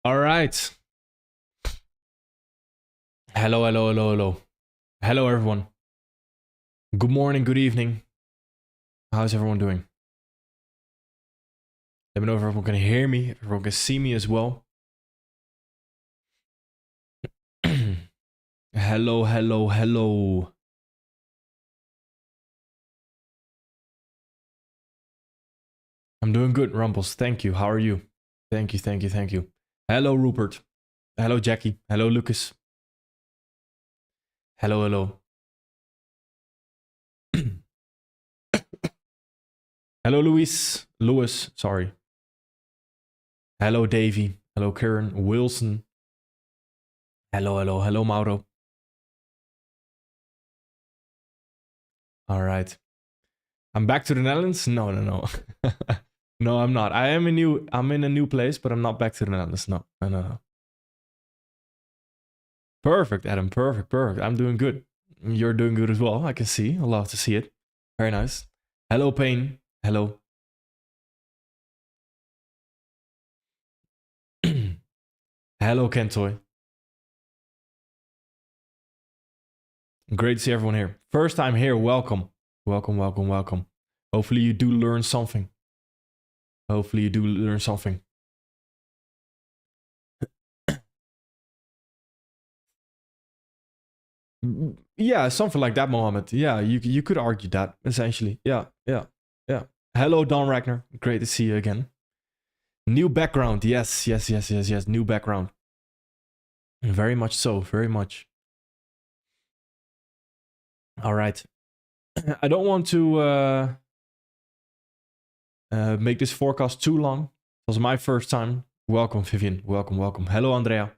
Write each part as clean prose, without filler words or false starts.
All right. Hello, hello, hello, hello. Hello, everyone. Good morning, good evening. How's everyone doing? Let me know if everyone can hear me, if everyone can see me as well. Hello, hello, hello. I'm doing good, Rumples. Thank you. How are you? Thank you, thank you, thank you. Hello, Rupert. Hello, Jackie. Hello, Lucas. Hello, hello. Hello, Luis. Lewis, sorry. Hello, Davey. Hello, Karen. Wilson. Hello, hello, hello, Mauro. All right. I'm back to the Netherlands? No, no, no. No, I'm not. I'm in a new place, but I'm not back to the Netherlands. No, no, no, no. Perfect, Adam. Perfect, perfect. I'm doing good. You're doing good as well. I can see. I love to see it. Very nice. Hello, Payne. Hello. Hello, Kentoy. Great to see everyone here. First time here. Welcome. Welcome, welcome, welcome. Hopefully you do learn something. Hopefully you do learn something. Yeah, something like that, Mohammed. Yeah, you could argue that, essentially. Yeah, yeah, yeah. Hello, Don Ragnar. Great to see you again. New background. Yes, yes, yes, yes, yes. New background. Very much so. Very much. All right. I don't want to make this forecast too long. It was my first time. Welcome, Vivian. Welcome, welcome. Hello, Andrea.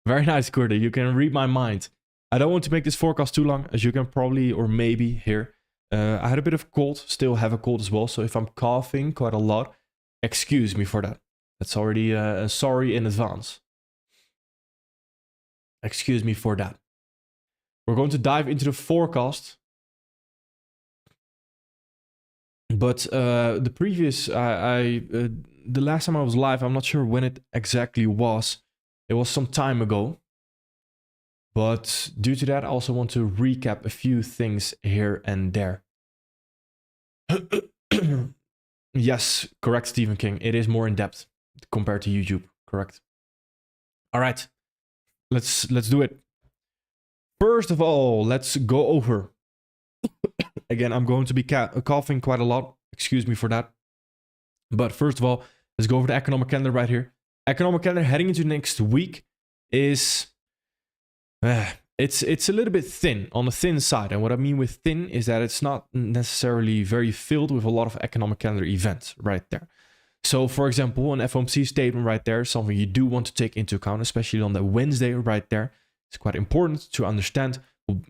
Very nice, Kurda. You can read my mind. I don't want to make this forecast too long, as you can probably or maybe hear. I had a bit of a cold, still have a cold as well. So if I'm coughing quite a lot, excuse me for that. That's already sorry in advance. Excuse me for that. We're going to dive into the forecast. But the previous, the last time I was live, I'm not sure when it exactly was. It was some time ago. But due to that, I also want to recap a few things here and there. Yes, correct, Stephen King. It is more in depth compared to YouTube. Correct. All right, let's do it. First of all, let's go over. Again, I'm going to be coughing quite a lot. Excuse me for that. But first of all, let's go over the economic calendar right here. Economic calendar heading into next week is it's a little bit thin, on the thin side. And what I mean with thin is that it's not necessarily very filled with a lot of economic calendar events right there. So for example, an FOMC statement right there is something you do want to take into account, especially on the Wednesday right there. It's quite important to understand.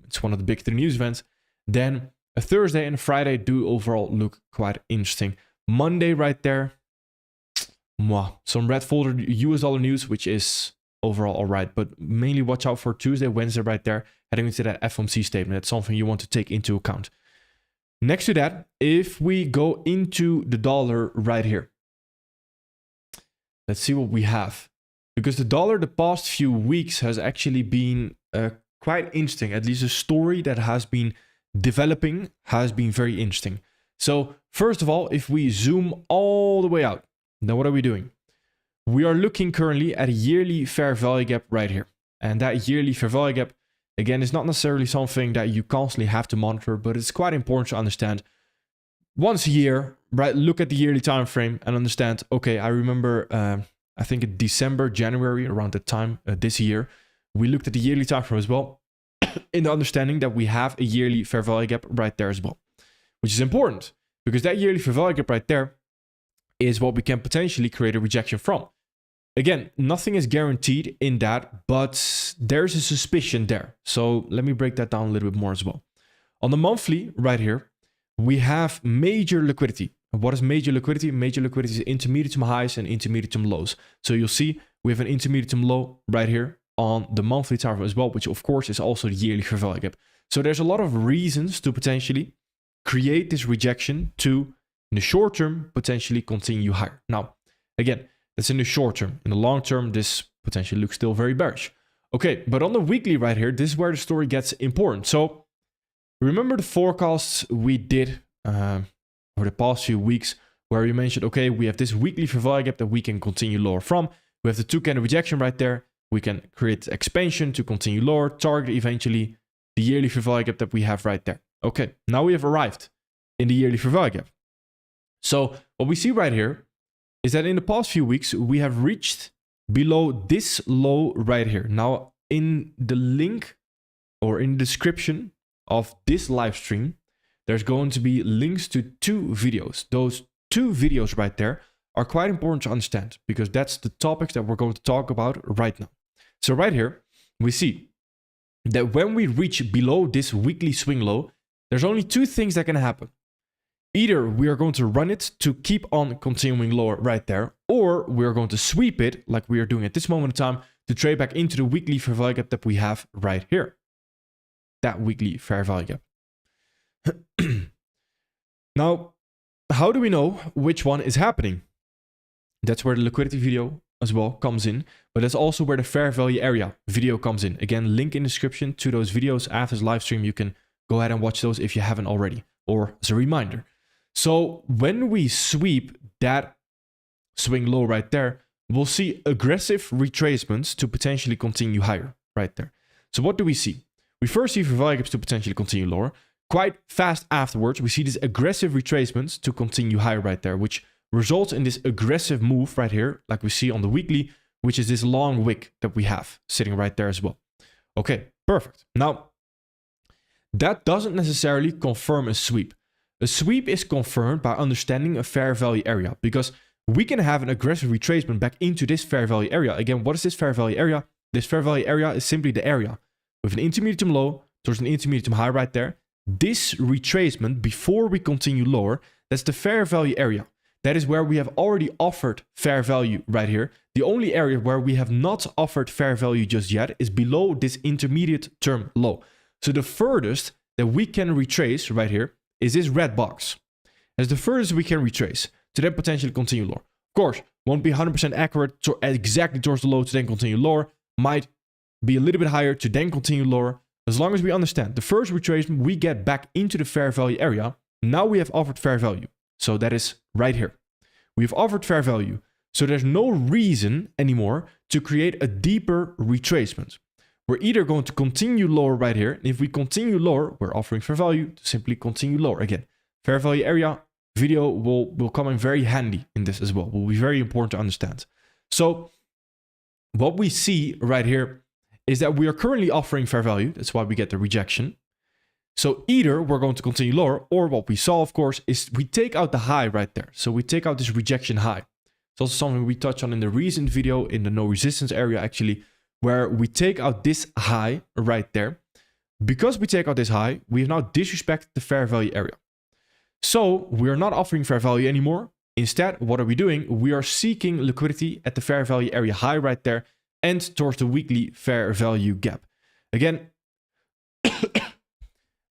It's one of the big 3 news events. Then a Thursday and a Friday do overall look quite interesting. Monday right there, some red folder US dollar news, which is overall all right, but mainly watch out for Tuesday, Wednesday right there, heading into that FOMC statement. That's something you want to take into account. Next to that, if we go into the dollar right here, let's see what we have. Because the dollar the past few weeks has actually been quite interesting. At least the story that has been developing has been very interesting. So first of all, if we zoom all the way out, now what are we doing? We are looking currently at a yearly fair value gap right here. And that yearly fair value gap, again, is not necessarily something that you constantly have to monitor, but it's quite important to understand. Once a year, right, look at the yearly time frame and understand, okay, I remember, I think in December, January, around that time this year, we looked at the yearly time frame as well, in the understanding that we have a yearly fair value gap right there as well, which is important because that yearly fair value gap right there is what we can potentially create a rejection from. Again, nothing is guaranteed in that, but there's a suspicion there. So let me break that down a little bit more as well. On the monthly right here, we have major liquidity. What is major liquidity? Major liquidity is intermediate highs and intermediate lows. So you'll see we have an intermediate low right here on the monthly time frame as well, which of course is also the yearly fair value gap. So there's a lot of reasons to potentially create this rejection to, in the short term, potentially continue higher. Now, again, That's in the short term. In the long term, this potentially looks still very bearish. Okay, but on the weekly right here, this is where the story gets important. So remember the forecasts we did over the past few weeks where we mentioned, okay, we have this weekly fair value gap that we can continue lower from. We have the 2-candle rejection right there. We can create expansion to continue lower, target eventually the yearly fair value gap that we have right there. Okay, now we have arrived in the yearly fair value gap. So what we see right here is that in the past few weeks, we have reached below this low right here. Now, in the link or in the description of this live stream, there's going to be links to 2 videos. Those 2 videos right there are quite important to understand because that's the topics that we're going to talk about right now. So right here, we see that when we reach below this weekly swing low, there's only 2 things that can happen. Either we are going to run it to keep on continuing lower right there, or we are going to sweep it like we are doing at this moment in time to trade back into the weekly fair value gap that we have right here. That weekly fair value gap. Now, how do we know which one is happening? That's where the liquidity video as well comes in, but that's also where the fair value area video comes in. Again, link in the description to those videos after this live stream. You can go ahead and watch those if you haven't already, or as a reminder. So when we sweep that swing low right there, we'll see aggressive retracements to potentially continue higher right there. So what do we see? We first see fair value gaps to potentially continue lower. Quite fast afterwards, we see these aggressive retracements to continue higher right there, which results in this aggressive move right here, like we see on the weekly, which is this long wick that we have sitting right there as well. Okay, perfect. Now, that doesn't necessarily confirm a sweep. A sweep is confirmed by understanding a fair value area because we can have an aggressive retracement back into this fair value area. Again, what is this fair value area? This fair value area is simply the area with an intermediate low towards an intermediate high right there. This retracement before we continue lower, that's the fair value area. That is where we have already offered fair value right here. The only area where we have not offered fair value just yet is below this intermediate term low. So the furthest that we can retrace right here is this red box. As the furthest we can retrace to then potentially continue lower. Of course, won't be 100% accurate to exactly towards the low to then continue lower. Might be a little bit higher to then continue lower. As long as we understand the first retracement, we get back into the fair value area. Now we have offered fair value. So that is right here. We've offered fair value. So there's no reason anymore to create a deeper retracement. We're either going to continue lower right here. And if we continue lower, we're offering fair value to simply continue lower. Again, fair value area video will come in very handy in this as well. Will be very important to understand. So what we see right here is that we are currently offering fair value. That's why we get the rejection. So either we're going to continue lower, or what we saw, of course, is we take out the high right there. So we take out this rejection high. It's also something we touched on in the recent video in the no resistance area, actually, where we take out this high right there. Because we take out this high, we have now disrespected the fair value area. So we are not offering fair value anymore. Instead, what are we doing? We are seeking liquidity at the fair value area high right there and towards the weekly fair value gap. Again,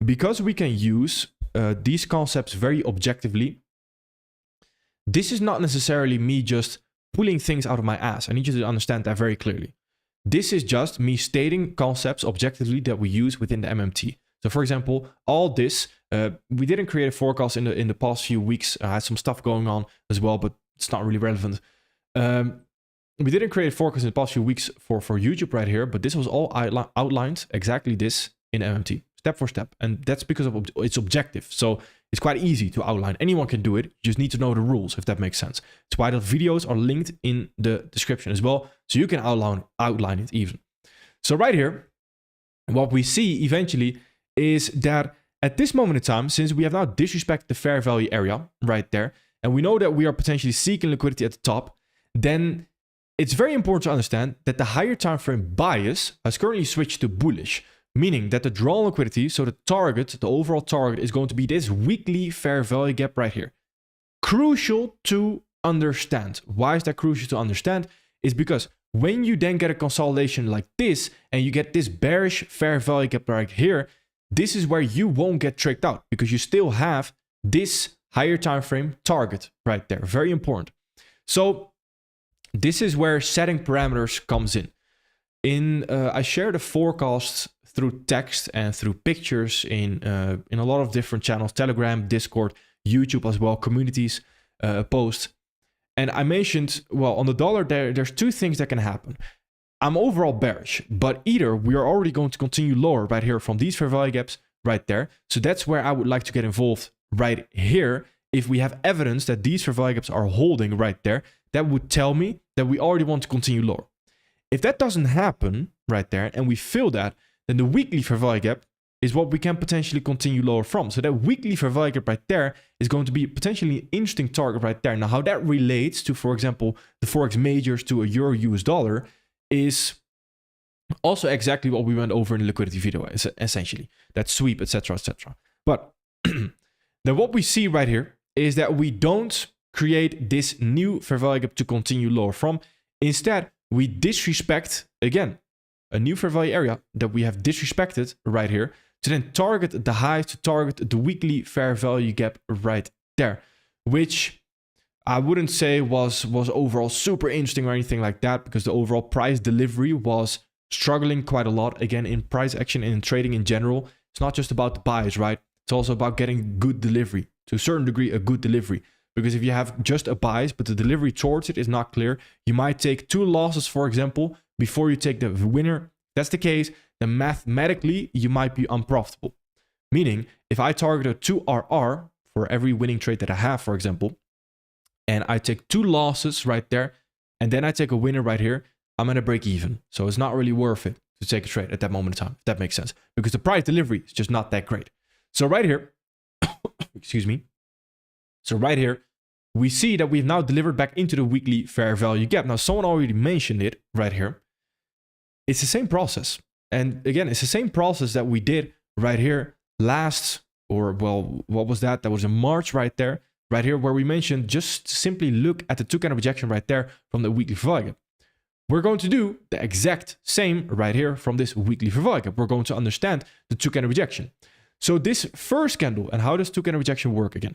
because we can use these concepts very objectively, this is not necessarily me just pulling things out of my ass. I need you to understand that very clearly. This is just me stating concepts objectively that we use within the MMT. So for example, all this, we didn't create a forecast in the past few weeks. I had some stuff going on as well, but it's not really relevant. We didn't create a forecast in the past few weeks for YouTube right here, but this was all outlined exactly this in MMT, step for step. And that's because of it's objective. So it's quite easy to outline. Anyone can do it. You just need to know the rules, if that makes sense. It's why the videos are linked in the description as well. So you can outline it even. So right here, what we see eventually is that at this moment in time, since we have now disrespected the fair value area right there, and we know that we are potentially seeking liquidity at the top, then it's very important to understand that the higher time frame bias has currently switched to bullish, meaning that the drawn liquidity, so the target, the overall target is going to be this weekly fair value gap right here. Crucial to understand. Why is that crucial to understand? Is because when you then get a consolidation like this and you get this bearish fair value gap right here, this is where you won't get tricked out because you still have this higher time frame target right there. Very important. So This is where setting parameters comes in. I share the forecasts through text and through pictures in a lot of different channels, Telegram, Discord, YouTube as well, communities, posts. And I mentioned, well, on the dollar, there's two things that can happen. I'm overall bearish, but either we are already going to continue lower right here from these fair value gaps right there. So that's where I would like to get involved right here. If we have evidence that these fair value gaps are holding right there, that would tell me that we already want to continue lower. If that doesn't happen right there and we feel that, then the weekly fair value gap is what we can potentially continue lower from. So that weekly fair value gap right there is going to be potentially an interesting target right there. Now, how that relates to, for example, the Forex majors to a euro US dollar is also exactly what we went over in the liquidity video, essentially. That sweep, etc., etc. But then what we see right here is that we don't create this new fair value gap to continue lower from. Instead, we disrespect, again, a new fair value area that we have disrespected right here to then target the highs, to target the weekly fair value gap right there, which I wouldn't say was overall super interesting or anything like that, because the overall price delivery was struggling quite a lot. Again, in price action and in trading in general, it's not just about the buys, right? It's also about getting good delivery, to a certain degree, a good delivery. Because if you have just a buys, but the delivery towards it is not clear, you might take 2 losses, for example, before you take the winner. If that's the case, then mathematically, you might be unprofitable. Meaning, if I target a 2 RR for every winning trade that I have, for example, and I take 2 losses right there, and then I take a winner right here, I'm going to break even. So it's not really worth it to take a trade at that moment in time, if that makes sense. Because the price delivery is just not that great. So right here, excuse me. So right here, we see that we've now delivered back into the weekly fair value gap. Now, someone already mentioned it right here. It's the same process. And again, it's the same process that we did right here last, or well, what was that? That was in March right there, right here, where we mentioned just simply look at the 2 candle rejection right there from the weekly fair value gap. We're going to do the exact same right here from this weekly fair value gap. We're going to understand the 2 candle rejection. So this first candle, and how does 2 candle rejection work again?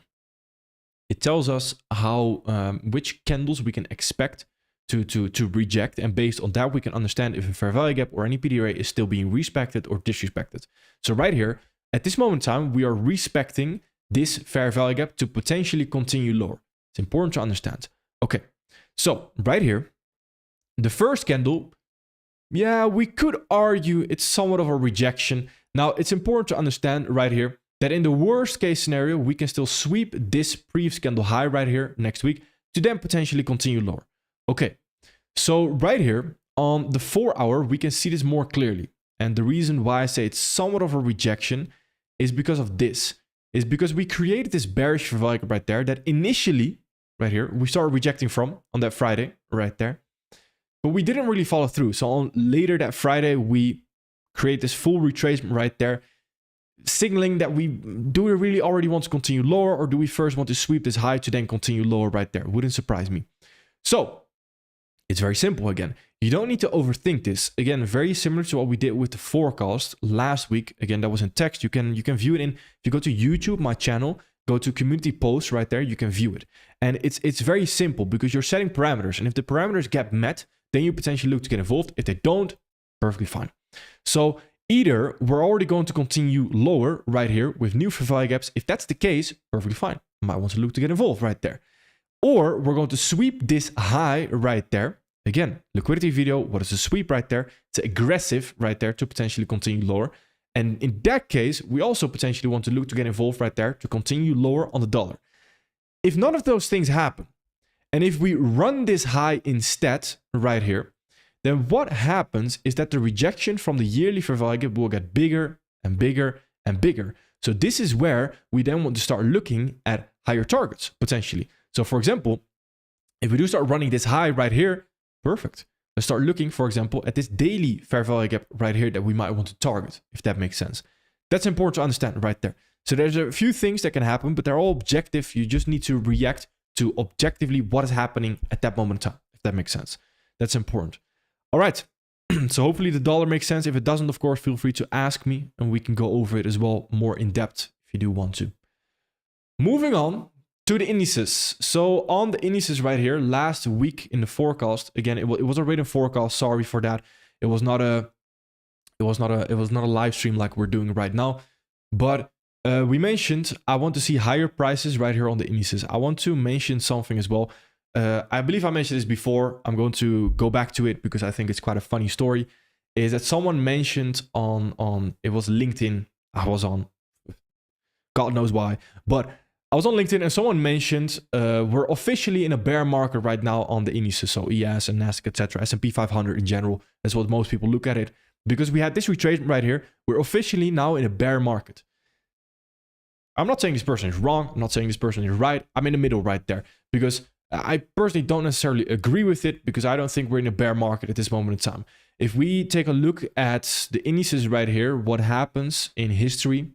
It tells us how which candles we can expect to reject, and based on that we can understand if a fair value gap or any PDRA is still being respected or disrespected. So right here, at this moment in time, we are respecting this fair value gap to potentially continue lower. It's important to understand. Okay, so right here, the first candle, yeah, we could argue it's somewhat of a rejection. Now, it's important to understand right here that in the worst case scenario, we can still sweep this previous candle high right here next week to then potentially continue lower. Okay, so right here on the 4 hour, we can see this more clearly. And the reason why I say it's somewhat of a rejection is because of this. Is because we created this bearish fair value gap right there that initially, right here, we started rejecting from on that Friday right there. But we didn't really follow through. So on later that Friday, we create this full retracement right there, signaling that do we really already want to continue lower, or do we first want to sweep this high to then continue lower right there? Wouldn't surprise me. So it's very simple again. You don't need to overthink this. Again, very similar to what we did with the forecast last week. Again, that was in text. You can view it in, if you go to YouTube, my channel, go to community posts right there, you can view it. And it's very simple because you're setting parameters. And if the parameters get met, then you potentially look to get involved. If they don't, perfectly fine. So either we're already going to continue lower right here with new fair value gaps. If that's the case, perfectly fine. Might want to look to get involved right there. Or we're going to sweep this high right there. Again, liquidity video, what is a sweep right there? It's aggressive right there to potentially continue lower. And in that case, we also potentially want to look to get involved right there to continue lower on the dollar. If none of those things happen, and if we run this high instead right here, then what happens is that the rejection from the yearly fair value gap will get bigger and bigger and bigger. So this is where we then want to start looking at higher targets potentially. So for example, if we do start running this high right here, perfect. Let's start looking, for example, at this daily fair value gap right here that we might want to target, if that makes sense. That's important to understand right there. So there's a few things that can happen, but they're all objective. You just need to react to objectively what is happening at that moment in time, if that makes sense. That's important. All right. So hopefully the dollar makes sense. If it doesn't, of course, feel free to ask me and we can go over it as well more in depth if you do want to. Moving on To the indices. So on the indices right here, last week in the forecast, again, it was a written forecast. Sorry for that. It was not a live stream like we're doing right now. But we mentioned I want to see higher prices right here on the indices. I want to mention something as well. I believe I mentioned this before. I'm going to go back to it because I think it's quite a funny story. Is that someone mentioned on it was LinkedIn. I was on, God knows why, but I was on LinkedIn and someone mentioned we're officially in a bear market right now on the indices, so ES and Nasdaq, etc. S&P 500 in general. That's what most people look at it. Because we had this retracement right here, we're officially now in a bear market. I'm not saying this person is wrong. I'm not saying this person is right. I'm in the middle right there. Because I personally don't necessarily agree with it because I don't think we're in a bear market at this moment in time. If we take a look at the indices right here, what happens in history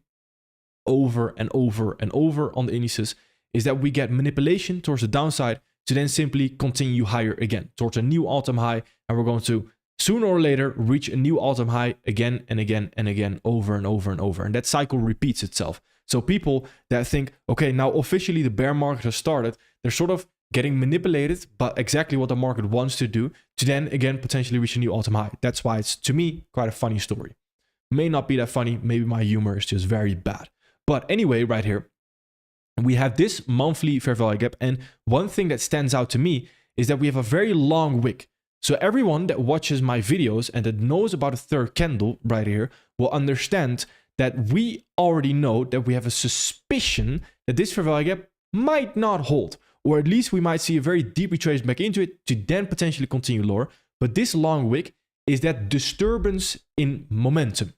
over and over and over on the indices is that we get manipulation towards the downside to then simply continue higher again towards a new all-time high, and we're going to sooner or later reach a new all-time high again and again and again, over and over and over, and that cycle repeats itself. So people that think, okay, now officially the bear market has started, they're sort of getting manipulated by exactly what the market wants to do to then again potentially reach a new all-time high. That's why it's, to me, quite a funny story. May not be that funny, maybe my humor is just very bad. But anyway, right here, we have this monthly fair value gap. And one thing that stands out to me is that we have a very long wick. So everyone that watches my videos and that knows about a third candle right here will understand that we already know that we have a suspicion that this fair value gap might not hold. Or at least we might see a very deep retracement back into it to then potentially continue lower. But this long wick is that disturbance in momentum.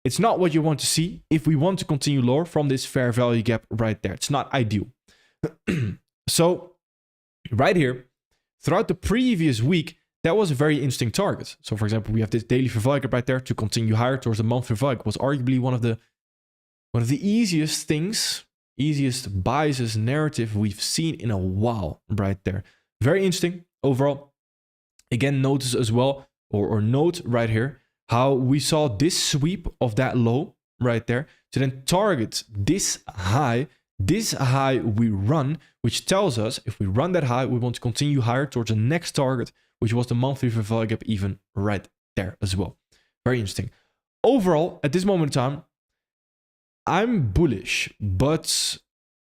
It's not what you want to see if we want to continue lower from this fair value gap right there. It's not ideal. So right here, throughout the previous week, that was a very interesting target. So for example, we have this daily fair value gap right there to continue higher towards the monthly fair value gap. Was arguably one of the easiest things, easiest biases narrative we've seen in a while right there. Very interesting overall. Again, notice as well, or note right here, how we saw this sweep of that low right there to then target this high we run, which tells us if we run that high, we want to continue higher towards the next target, which was the monthly fair value gap even right there as well. Very interesting. Overall, at this moment in time, I'm bullish, but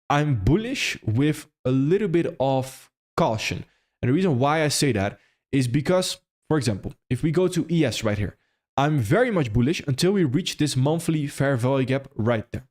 I'm bullish with a little bit of caution. And the reason why I say that is because, for example, if we go to ES right here, I'm very much bullish until we reach this monthly fair value gap right there.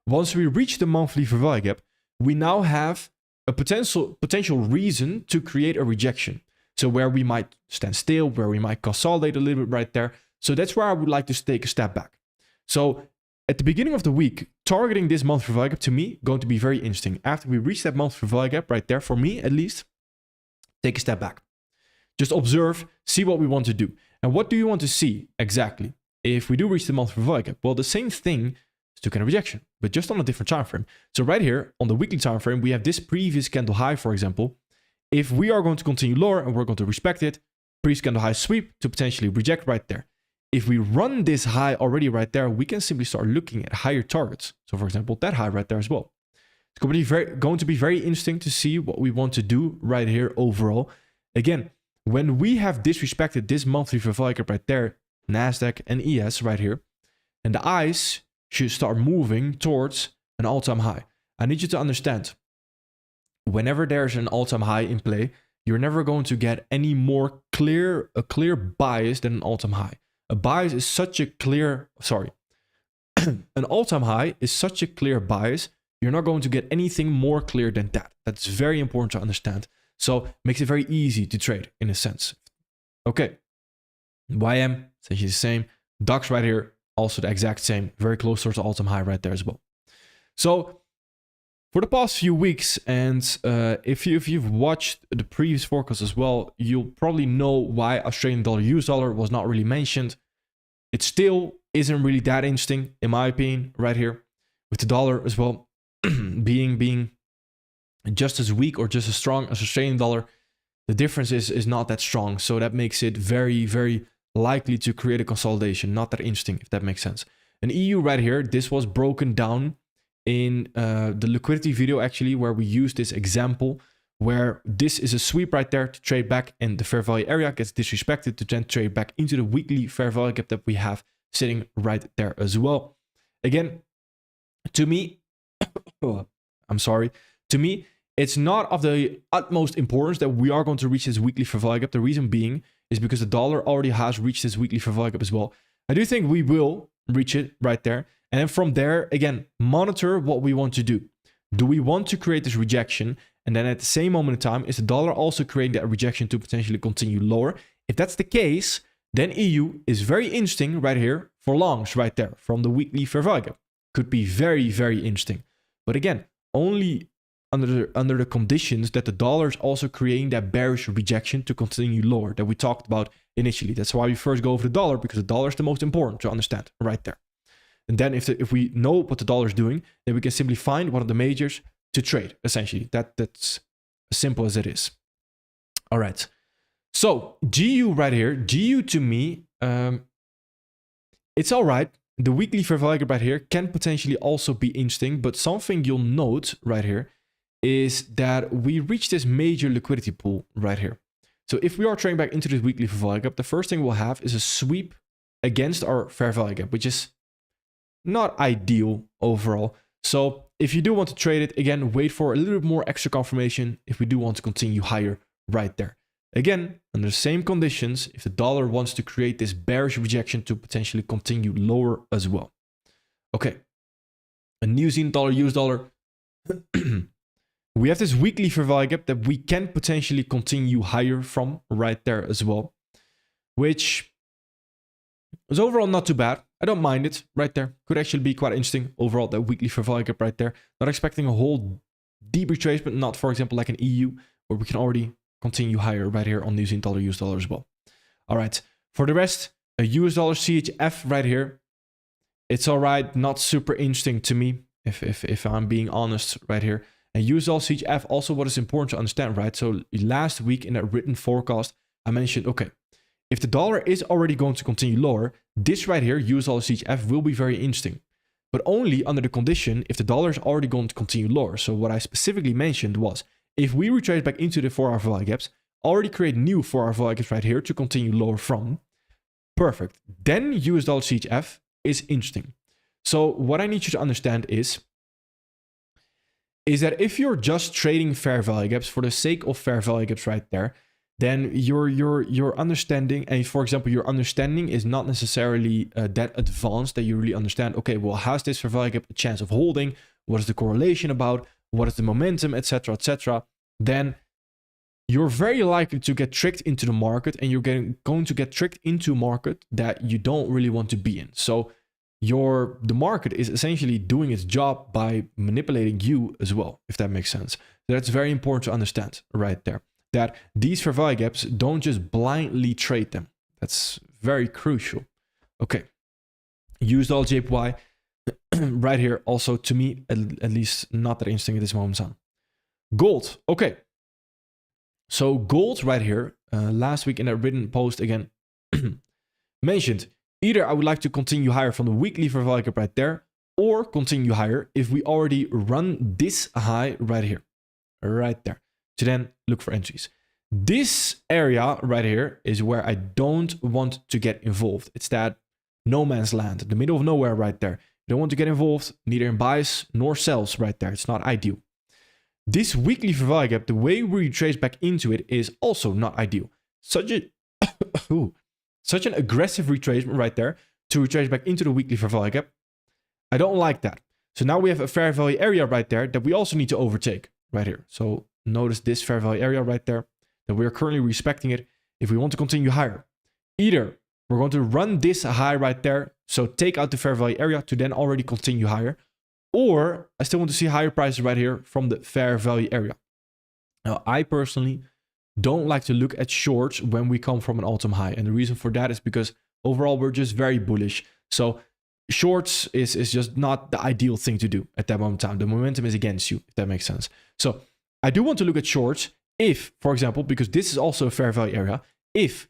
Once we reach the monthly fair value gap, we now have a potential reason to create a rejection. So where we might stand still, where we might consolidate a little bit right there. So that's where I would like to take a step back. So at the beginning of the week, targeting this monthly fair value gap, to me, going to be very interesting. After we reach that monthly fair value gap right there, for me at least, take a step back. Just observe, see what we want to do. And what do you want to see exactly if we do reach the monthly fair value gap? Well, the same thing is to get a rejection, but just on a different time frame. So right here on the weekly time frame, we have this previous candle high, for example. If we are going to continue lower and we're going to respect it, previous candle high sweep to potentially reject right there. If we run this high already right there, we can simply start looking at higher targets. So for example, that high right there as well. It's going to be very interesting to see what we want to do right here overall. Again, when we have disrespected this monthly fair value gap right there, Nasdaq and ES right here, and the eyes should start moving towards an all-time high. I need you to understand, whenever there's an all-time high in play, you're never going to get any more a clear bias than an all-time high. A bias is such a clear, an all-time high is such a clear bias, you're not going to get anything more clear than that. That's very important to understand. So it makes it very easy to trade in a sense. Okay. YM, essentially the same. DAX right here, also the exact same. Very close towards the all-time high right there as well. So for the past few weeks, and if you've watched the previous forecast as well, you'll probably know why Australian dollar, US dollar was not really mentioned. It still isn't really that interesting, in my opinion, right here. With the dollar as well being just as weak or just as strong as Australian dollar, the difference is not that strong. So that makes it very, very likely to create a consolidation. Not that interesting, if that makes sense. An EU right here, this was broken down in the liquidity video actually, where we use this example where this is a sweep right there to trade back and the fair value area gets disrespected to then trade back into the weekly fair value gap that we have sitting right there as well. Again, to me, I'm sorry, to me, it's not of the utmost importance that we are going to reach this weekly fair value gap. The reason being is because the dollar already has reached this weekly fair value gap as well. I do think we will reach it right there. And then from there, again, monitor what we want to do. Do we want to create this rejection? And then at the same moment in time, is the dollar also creating that rejection to potentially continue lower? If that's the case, then EU is very interesting right here for longs right there from the weekly fair value gap. Could be very, very interesting. But again, only under the conditions that the dollar is also creating that bearish rejection to continue lower that we talked about initially. That's why we first go over the dollar, because the dollar is the most important to understand right there. And then if we know what the dollar is doing, then we can simply find one of the majors to trade, essentially. That's as simple as it is. All right. So GU right here, GU to me, it's all right. The weekly fair value gap right here can potentially also be interesting, but something you'll note right here is that we reach this major liquidity pool right here. So if we are trading back into this weekly fair value gap, the first thing we'll have is a sweep against our fair value gap, which is not ideal overall. So if you do want to trade it, again, wait for a little bit more extra confirmation if we do want to continue higher right there. Again, under the same conditions, if the dollar wants to create this bearish rejection to potentially continue lower as well. Okay, a New Zealand dollar, US dollar. We have this weekly fair value gap that we can potentially continue higher from right there as well, which is overall not too bad. I don't mind it right there. Could actually be quite interesting overall, that weekly fair value gap right there. Not expecting a whole deep retracement, not for example like an EU, where we can already continue higher right here on New Zealand dollar, US dollar as well. All right, for the rest, a US dollar CHF right here. It's all right, not super interesting to me, if I'm being honest right here. And US dollar CHF, also what is important to understand, right? So last week in that written forecast, I mentioned, okay, if the dollar is already going to continue lower, this right here, US dollar CHF, will be very interesting. But only under the condition if the dollar is already going to continue lower. So what I specifically mentioned was, if we retrace back into the 4-hour value gaps, already create new 4-hour value gaps right here to continue lower from, perfect. Then US dollar CHF is interesting. So what I need you to understand is that if you're just trading fair value gaps for the sake of fair value gaps right there, then your understanding, and for example, your understanding is not necessarily that advanced that you really understand, okay, well, has this fair value gap a chance of holding? What is the correlation about? What is the momentum, etc., etc.? Then you're very likely to get tricked into the market, and you're going to get tricked into a market that you don't really want to be in. So the market is essentially doing its job by manipulating you as well, if that makes sense. That's very important to understand right there, that these fair value gaps, don't just blindly trade them. That's very crucial. Okay, US dollar JPY right here, also to me at least not that interesting at this moment in time. Gold, okay. So gold right here, last week in a written post again, mentioned, either I would like to continue higher from the weekly fair value gap right there, or continue higher if we already run this high right here, right there, to then look for entries. This area right here is where I don't want to get involved. It's that no man's land, the middle of nowhere right there. You don't want to get involved, neither in buys nor sells right there. It's not ideal. This weekly fair value gap, the way we retrace back into it is also not ideal. Such an aggressive retracement right there to retrace back into the weekly fair value gap. I don't like that. So now we have a fair value area right there that we also need to overtake right here. So notice this fair value area right there, that we are currently respecting it if we want to continue higher. Either we're going to run this high right there, so take out the fair value area to then already continue higher, or I still want to see higher prices right here from the fair value area. Now, I personally don't like to look at shorts when we come from an all-time high. And the reason for that is because overall, we're just very bullish. So shorts is just not the ideal thing to do at that moment in time. The momentum is against you, if that makes sense. So I do want to look at shorts if, for example, because this is also a fair value area, if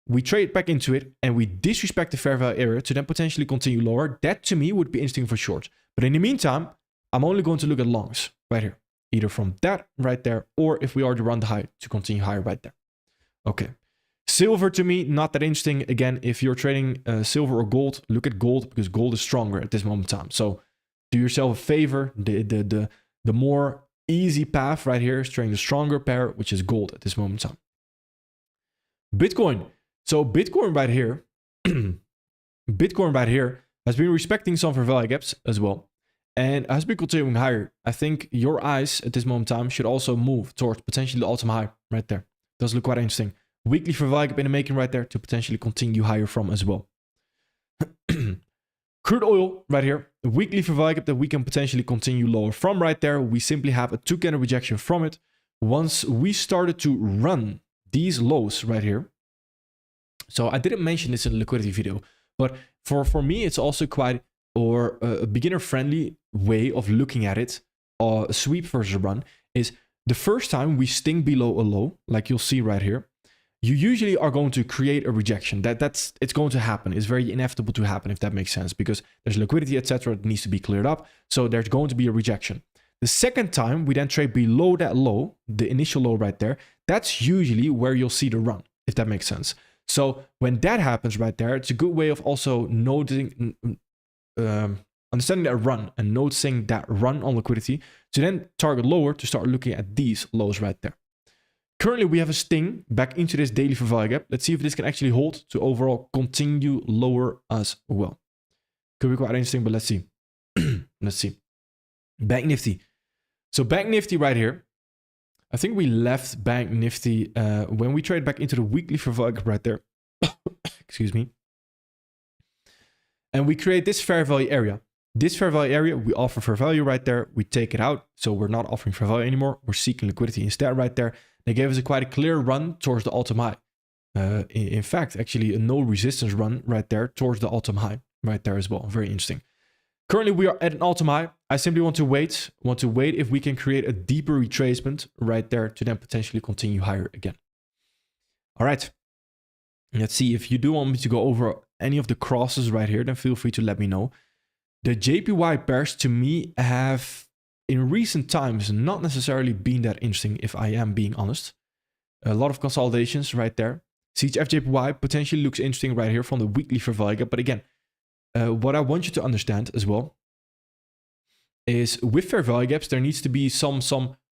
we trade back into it and we disrespect the fair value area to then potentially continue lower, that to me would be interesting for shorts. But in the meantime, I'm only going to look at longs right here, either from that right there, or if we are to run the high to continue higher right there. Okay. Silver to me, not that interesting. Again, if you're trading silver or gold, look at gold because gold is stronger at this moment in time. So do yourself a favor. The more easy path right here is trading the stronger pair, which is gold at this moment in time. Bitcoin. So Bitcoin right here, Bitcoin right here has been respecting some fair value gaps as well. And has been continuing higher. I think your eyes at this moment in time should also move towards potentially the all-time high right there. Does look quite interesting. Weekly fair value gap in the making right there to potentially continue higher from as well. Crude oil right here. A weekly fair value gap that we can potentially continue lower from right there. We simply have a 2-candle rejection from it. Once we started to run these lows right here. So I didn't mention this in the liquidity video. But for me, it's also quite a beginner-friendly way of looking at it. A sweep versus a run is the first time we sting below a low, like you'll see right here. You usually are going to create a rejection. It's going to happen. It's very inevitable to happen, if that makes sense, because there's liquidity, etc. that needs to be cleared up. So there's going to be a rejection. The second time we then trade below that low, the initial low right there, that's usually where you'll see the run, if that makes sense. So when that happens right there, it's a good way of also noticing, understanding that run and noticing that run on liquidity to then target lower to start looking at these lows right there. Currently, we have a sting back into this daily fair value gap. Let's see if this can actually hold to overall continue lower as well. Could be quite interesting, but let's see. Let's see. Bank Nifty. So Bank Nifty right here. I think we left Bank Nifty when we trade back into the weekly fair value gap right there. Excuse me. And we create this fair value area. This fair value area, we offer fair value right there. We take it out. So we're not offering fair value anymore. We're seeking liquidity instead right there. They gave us quite a clear run towards the all-time high. In fact, actually a no resistance run right there towards the all-time high right there as well. Very interesting. Currently, we are at an all-time high. I simply want to wait if we can create a deeper retracement right there to then potentially continue higher again. All right. Let's see. If you do want me to go over any of the crosses right here, then feel free to let me know. The JPY pairs to me have in recent times not necessarily been that interesting, if I am being honest. A lot of consolidations right there. CHF JPY potentially looks interesting right here from the weekly fair value gap. But again, what I want you to understand as well is with fair value gaps, there needs to be some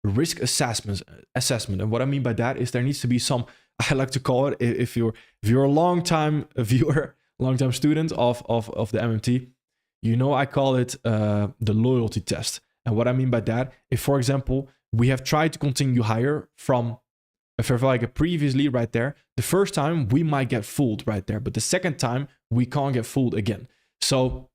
risk assessment. And what I mean by that is there needs to be some, I like to call it, if you're a long-time viewer, long-time student of the MMT, you know I call it the loyalty test. And what I mean by that, if for example, we have tried to continue higher from a fair value gap previously right there, the first time we might get fooled right there, but the second time we can't get fooled again. So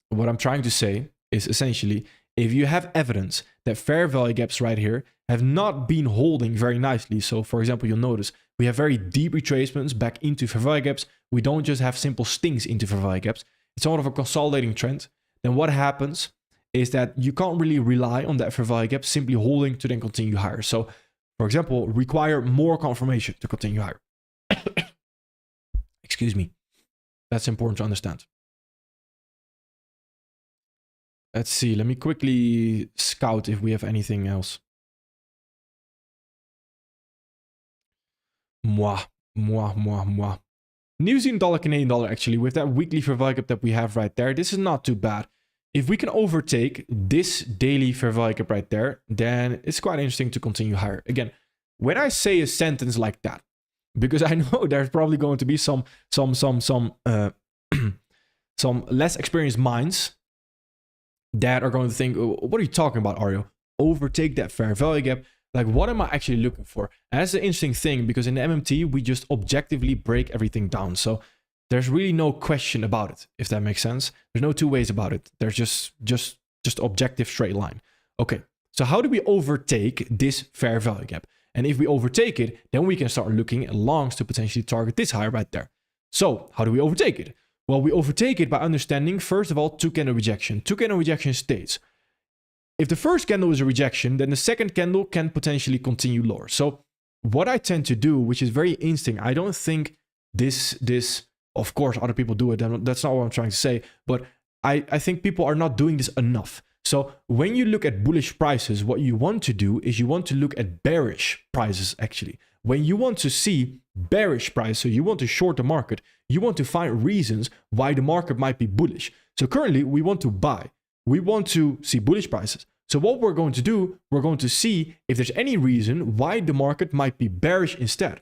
what I'm trying to say is essentially, if you have evidence that fair value gaps right here have not been holding very nicely. So for example, you'll notice we have very deep retracements back into fair value gaps. We don't just have simple stings into fair value gaps. It's sort of a consolidating trend. Then what happens is that you can't really rely on that fair value gap simply holding to then continue higher. So for example, require more confirmation to continue higher. Excuse me. That's important to understand. Let's see. Let me quickly scout if we have anything else. New Zealand dollar, Canadian dollar, actually, with that weekly fair value gap that we have right there, this is not too bad. If we can overtake this daily fair value gap right there, then it's quite interesting to continue higher. Again, when I say a sentence like that, because I know there's probably going to be some less experienced minds that are going to think, oh, what are you talking about, Ario? Overtake that fair value gap. Like, what am I actually looking for? And that's the interesting thing, because in the MMT, we just objectively break everything down. So there's really no question about it, if that makes sense. There's no two ways about it. There's just objective straight line. Okay, so how do we overtake this fair value gap? And if we overtake it, then we can start looking at longs to potentially target this high right there. So how do we overtake it? Well, we overtake it by understanding, first of all, two-candle rejection. Two-candle rejection states, if the first candle is a rejection, then the second candle can potentially continue lower. So what I tend to do, which is very interesting, I don't think this, of course, other people do it. That's not what I'm trying to say. But I think people are not doing this enough. So when you look at bullish prices, what you want to do is you want to look at bearish prices actually. When you want to see bearish price, so you want to short the market, you want to find reasons why the market might be bullish. So currently we want to buy. We want to see bullish prices. So what we're going to do, we're going to see if there's any reason why the market might be bearish instead.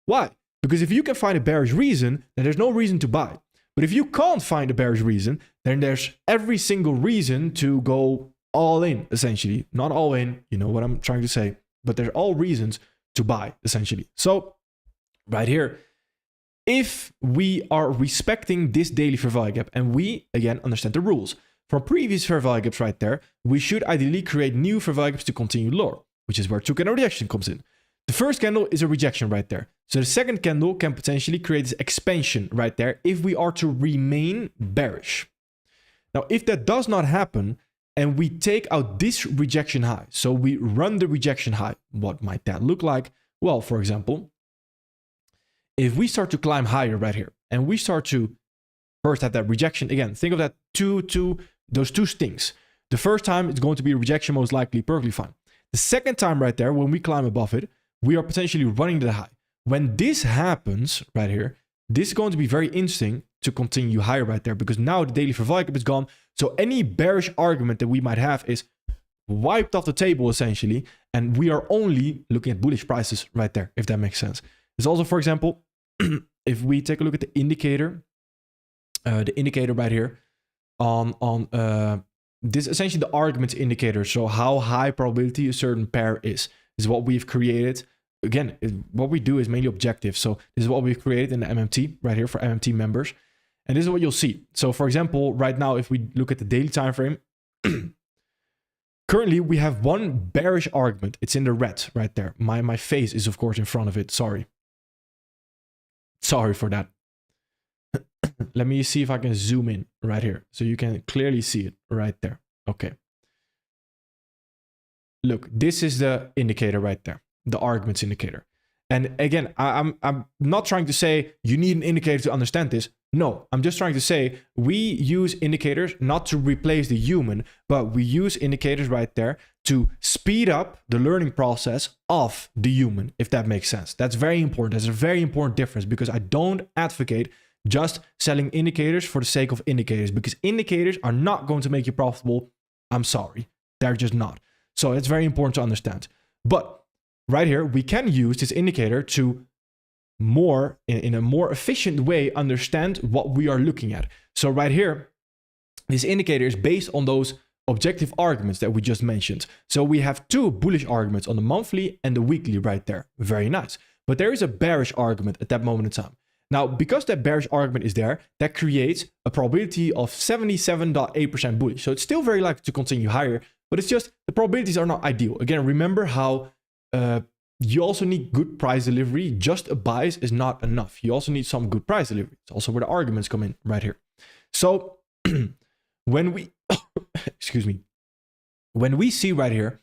Why? Because if you can find a bearish reason, then there's no reason to buy. But if you can't find a bearish reason, then there's every single reason to go all in, essentially. Not all in, you know what I'm trying to say, but there's all reasons to buy, essentially. So right here, if we are respecting this daily fair value gap, and we, again, understand the rules. From previous fair value gaps right there, we should ideally create new fair value gaps to continue lower, which is where two-candle rejection comes in. The first candle is a rejection right there. So the second candle can potentially create this expansion right there if we are to remain bearish. Now, if that does not happen and we take out this rejection high, so we run the rejection high, what might that look like? Well, for example, if we start to climb higher right here and we start to first have that rejection, again, think of that those two stings. The first time it's going to be a rejection, most likely, perfectly fine. The second time right there, when we climb above it, we are potentially running the high. When this happens right here, this is going to be very interesting to continue higher right there because now the daily fair value gap is gone. So any bearish argument that we might have is wiped off the table essentially. And we are only looking at bullish prices right there, if that makes sense. There's also, for example, if we take a look at the indicator right here on this is essentially the arguments indicator. So how high probability a certain pair is what we've created. Again, what we do is mainly objective. So this is what we've created in the MMT right here for MMT members. And this is what you'll see. So for example, right now, if we look at the daily time frame, currently we have one bearish argument. It's in the red right there. My face is of course in front of it. Sorry for that. Let me see if I can zoom in right here so you can clearly see it right there. Okay. Look, this is the indicator right there, the arguments indicator. And again, I'm not trying to say you need an indicator to understand this. No, I'm just trying to say we use indicators not to replace the human, but we use indicators right there to speed up the learning process of the human, if that makes sense. That's very important. That's a very important difference because I don't advocate just selling indicators for the sake of indicators because indicators are not going to make you profitable. I'm sorry, they're just not. So it's very important to understand. But right here, we can use this indicator to in a more efficient way understand what we are looking at. So right here, this indicator is based on those objective arguments that we just mentioned. So we have two bullish arguments on the monthly and the weekly right there. Very nice. But there is a bearish argument at that moment in time. Now, because that bearish argument is there, that creates a probability of 77.8% bullish. So it's still very likely to continue higher, but it's just the probabilities are not ideal. Again, remember how you also need good price delivery. Just a bias is not enough. You also need some good price delivery. It's also where the arguments come in right here. So when we, excuse me, when we see right here,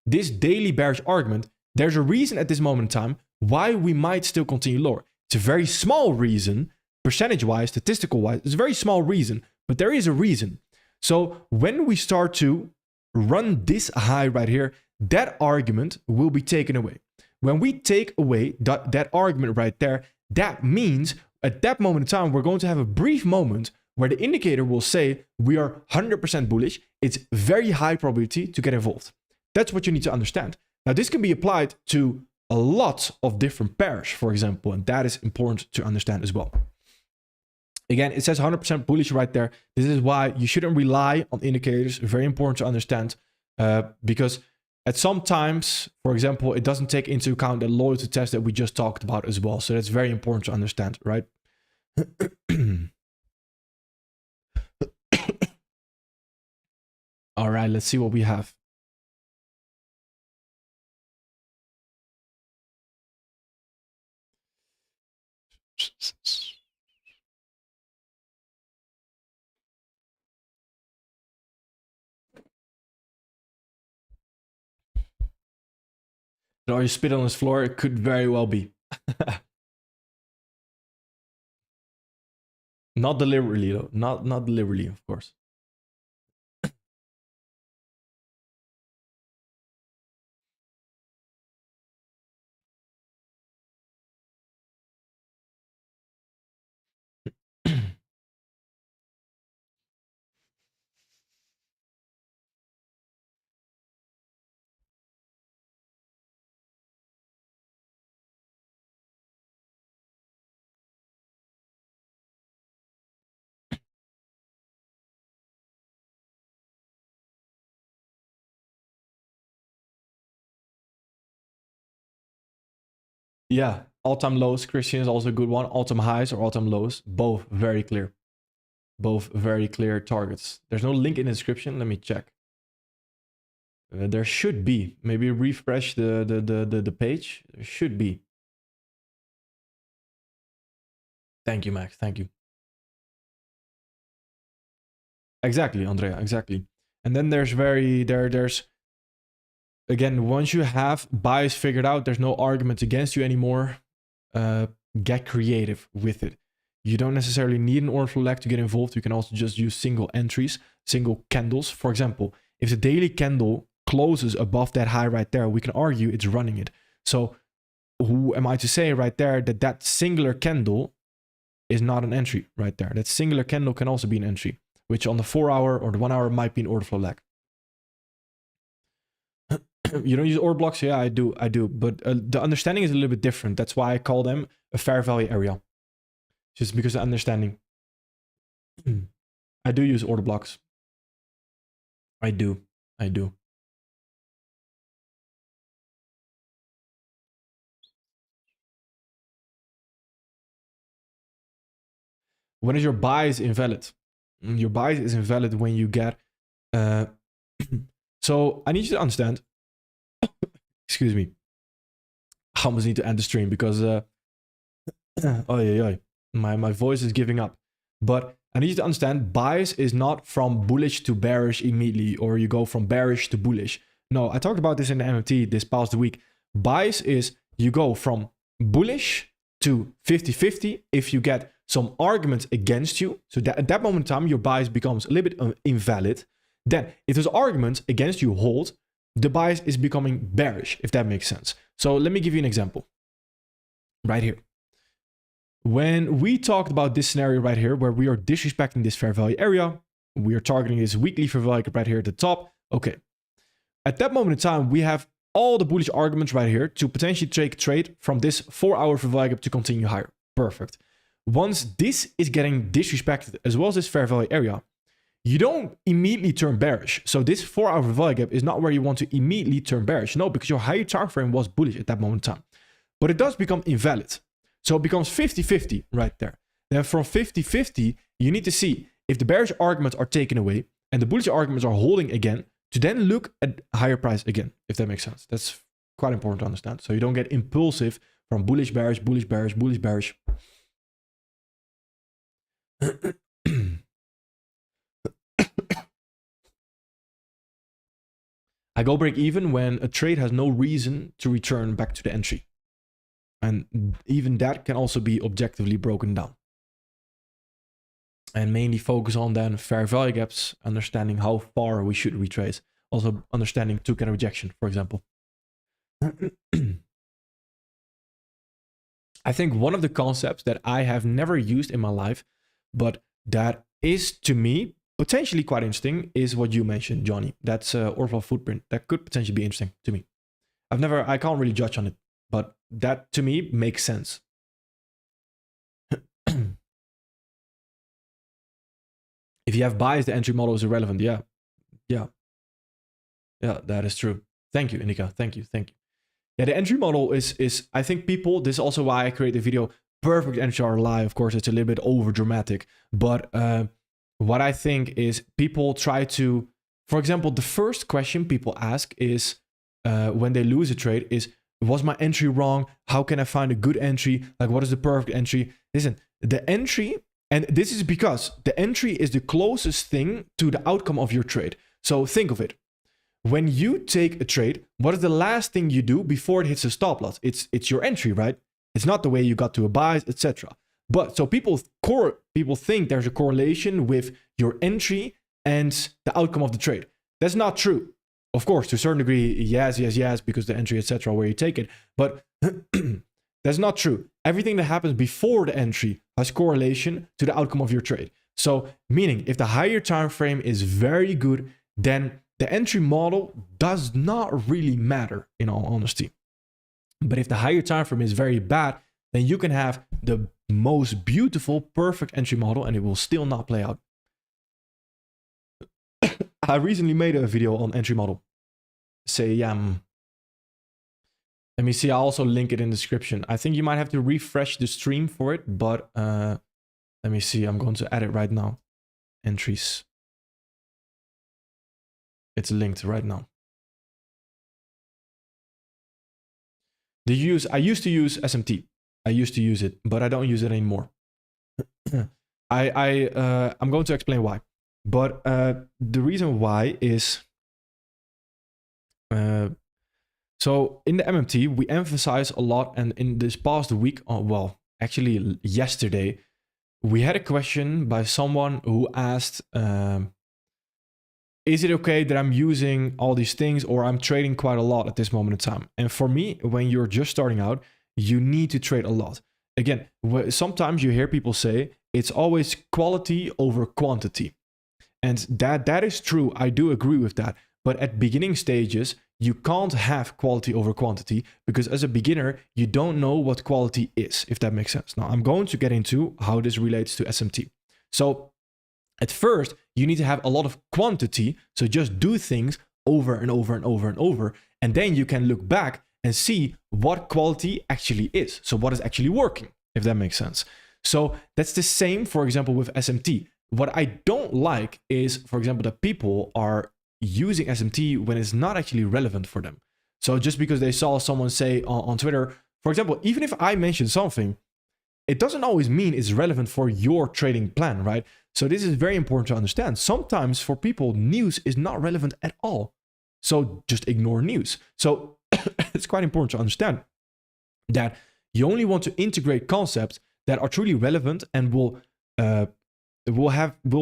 this daily bearish argument, there's a reason at this moment in time why we might still continue lower. It's a very small reason, percentage-wise, statistical-wise, it's a very small reason, but there is a reason. So when we start to run this high right here, that argument will be taken away. When we take away that argument right there, that means at that moment in time, we're going to have a brief moment where the indicator will say we are 100% bullish. It's very high probability to get involved. That's what you need to understand. Now, this can be applied to a lot of different pairs, for example, and that is important to understand as well. Again, it says 100% bullish right there. This is why you shouldn't rely on indicators. Very important to understand because at some times, for example, it doesn't take into account the loyalty test that we just talked about as well. So that's very important to understand, right? All right, let's see what we have. Or you spit on his floor, it could very well be. Not deliberately, though. Not deliberately, of course. Yeah, all-time lows, Christian, is also a good one. All-time highs or all-time lows, both very clear. Both very clear targets. There's no link in the description. Let me check. There should be. Maybe refresh the page. There should be. Thank you, Max. Thank you. Exactly, Andrea. Exactly. And then there's again, once you have bias figured out, there's no argument against you anymore. Get creative with it. You don't necessarily need an order flow lag to get involved. You can also just use single entries, single candles. For example, if the daily candle closes above that high right there, we can argue it's running it. So who am I to say right there that that singular candle is not an entry right there? That singular candle can also be an entry, which on the 4 hour or the 1 hour might be an order flow lag. You don't use order blocks? Yeah, I do. But the understanding is a little bit different. That's why I call them a fair value area. Just because of understanding. I do use order blocks. I do. When is your bias invalid? Your bias is invalid when you get... so I need you to understand. Excuse me. I almost need to end the stream because... my voice is giving up. But I need you to understand, bias is not from bullish to bearish immediately, or you go from bearish to bullish. No, I talked about this in the MMT this past week. Bias is you go from bullish to 50-50 if you get some arguments against you. So that at that moment in time, your bias becomes a little bit invalid. Then if those arguments against you hold, the bias is becoming bearish, if that makes sense. So let me give you an example. Right here. When we talked about this scenario right here, where we are disrespecting this fair value area, we are targeting this weekly fair value right here at the top. Okay. At that moment in time, we have all the bullish arguments right here to potentially take a trade from this 4 hour fair value gap to continue higher. Perfect. Once this is getting disrespected, as well as this fair value area, you don't immediately turn bearish. So this 4 hour fair value gap is not where you want to immediately turn bearish. No, because your higher time frame was bullish at that moment in time. But it does become invalid. So it becomes 50-50 right there. Then from 50-50, you need to see if the bearish arguments are taken away and the bullish arguments are holding again, to then look at higher price again, if that makes sense. That's quite important to understand. So you don't get impulsive from bullish, bearish, bullish, bearish, bullish, bearish. I go break even when a trade has no reason to return back to the entry. And even that can also be objectively broken down. And mainly focus on then fair value gaps, understanding how far we should retrace. Also understanding token rejection, for example. I think one of the concepts that I have never used in my life, but that is to me potentially quite interesting, is what you mentioned, Johnny. That's order flow footprint. That could potentially be interesting to me. I can't really judge on it, but that to me makes sense. If you have bias, the entry model is irrelevant. Yeah, that is true. Thank you, Indika. Thank you. Yeah, the entry model is I think people, this is also why I create the video, perfect entry RLI. Of course, it's a little bit over dramatic, but what I think is people try to, for example, the first question people ask is when they lose a trade is, was my entry wrong? How can I find a good entry? Like, what is the perfect entry? Listen, the entry, and this is because the entry is the closest thing to the outcome of your trade. So think of it. When you take a trade, what is the last thing you do before it hits a stop loss? It's your entry, right? It's not the way you got to a bias, etc. But so people think there's a correlation with your entry and the outcome of the trade. That's not true. Of course, to a certain degree, yes, because the entry, etc., where you take it. But that's not true. Everything that happens before the entry has correlation to the outcome of your trade. So meaning if the higher time frame is very good, then the entry model does not really matter, in all honesty. But if the higher time frame is very bad, then you can have the most beautiful, perfect entry model and it will still not play out. I recently made a video on entry model. Say, Let me see. I'll also link it in the description. I think you might have to refresh the stream for it, but let me see. I'm going to add it right now. Entries. It's linked right now. I used to use SMT. I used to use it, but I don't use it anymore. I'm going to explain why. But the reason why is so in the MMT we emphasize a lot, and in this past week, well, actually yesterday, we had a question by someone who asked, is it okay that I'm using all these things, or I'm trading quite a lot at this moment in time? And for me, when you're just starting out, you need to trade a lot. Again, sometimes you hear people say it's always quality over quantity. And that is true. I do agree with that. But at beginning stages, you can't have quality over quantity, because as a beginner, you don't know what quality is, if that makes sense. Now, I'm going to get into how this relates to SMT. So at first, you need to have a lot of quantity. So just do things over and over and over and over. And then you can look back and see what quality actually is. So what is actually working, if that makes sense. So that's the same, for example, with SMT. What I don't like is, for example, that people are using SMT when it's not actually relevant for them. So just because they saw someone say on Twitter, for example, even if I mention something, it doesn't always mean it's relevant for your trading plan, right? So this is very important to understand. Sometimes for people, news is not relevant at all. So just ignore news. So it's quite important to understand that you only want to integrate concepts that are truly relevant and will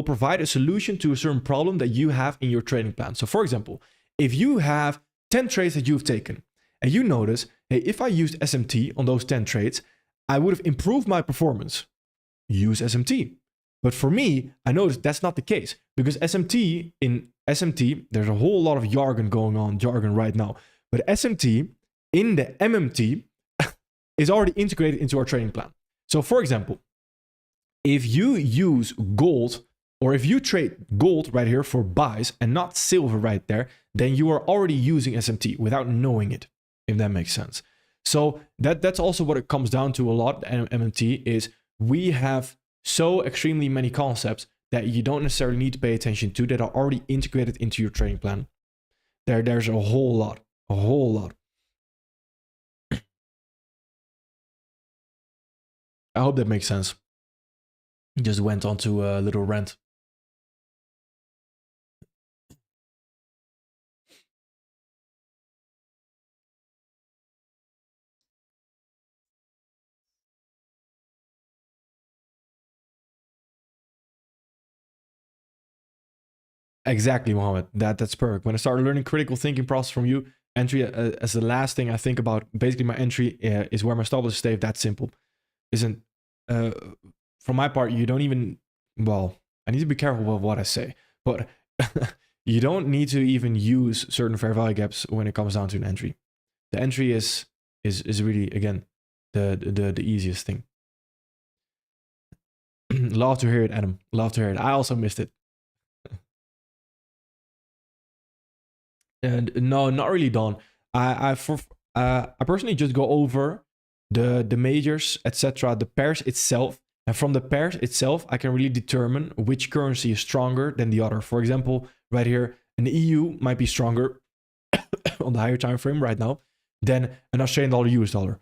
provide a solution to a certain problem that you have in your trading plan. So for example, if you have 10 trades that you've taken and you notice, hey, if I used SMT on those 10 trades, I would have improved my performance. Use SMT. But for me, I noticed that's not the case, because in SMT, there's a whole lot of jargon right now. But SMT in the MMT is already integrated into our trading plan. So for example, if you use gold, or if you trade gold right here for buys and not silver right there, then you are already using SMT without knowing it, if that makes sense. So that's also what it comes down to a lot. MMT is we have so extremely many concepts that you don't necessarily need to pay attention to, that are already integrated into your trading plan. There's a whole lot. I hope that makes sense. Just went on to a little rant. Exactly, Mohammed. That's perfect. When I started learning critical thinking process from you, entry as the last thing I think about. Basically, my entry is where my stop loss stay. That's simple. Isn't from my part, you don't even, well, I need to be careful with what I say, but you don't need to even use certain fair value gaps when it comes down to an entry. The entry is really, again, the easiest thing. Love to hear it, Adam. Love to hear it. I also missed it. And no, not really, Don. I personally just go over the majors, etc., the pairs itself, and from the pairs itself, I can really determine which currency is stronger than the other. For example, right here, an EU might be stronger on the higher time frame right now than an Australian dollar, US dollar,